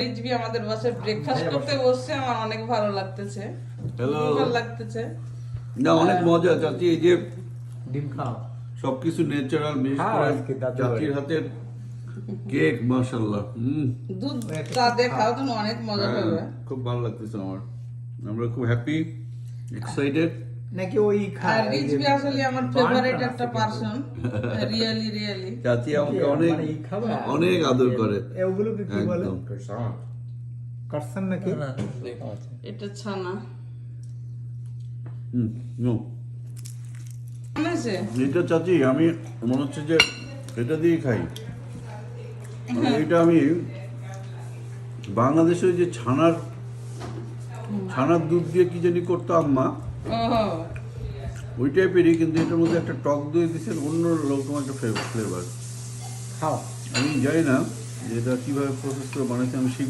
রিজভি আমাদের বাসায় ব্রেকফাস্ট করতে বসছে, আমার অনেক ভালো লাগতেছে। হ্যালো। ভালো লাগতেছে না, অনেক মজা চাচি, এই যে ডিম খাও। সবকিছু ন্যাচারাল, বিশেষ খাও করে আজকে দাদু চাচির বাড়ি। হাতের কেক, মাশাআল্লাহ। দুধ চা দিয়ে খাও, তুমি অনেক মজা পাবে। খুব ভালো লাগতেছে আমার। আমরা খুব হ্যাপি, এক্সাইটেড। নাকি ওই আর খায় রিজভি আসলে আমার ফেভারিট একটা পারসন, রিয়েলি চাচি আমাকে অনেক মানে এই খাবার অনেক আদর করে। ওগুলোকে কি বলে? একদম। করছেন নাকি? এটা ছানা নো, হয়েছে। এটা চাচি আমি মনে হচ্ছে যে এটা দিয়ে খাই। এটা আমি বাংলাদেশে যে ছানার দুধ দিয়ে কি জানি করতো আম্মা, ওই টাইপেরই, কিন্তু এটার মধ্যে একটা টক দই দিচ্ছেন, অন্য রকম একটা ফ্লেভার। খাও। আমি জানি না যে এটা কিভাবে প্রসেস করে বানাইছে, আমি শিখবো।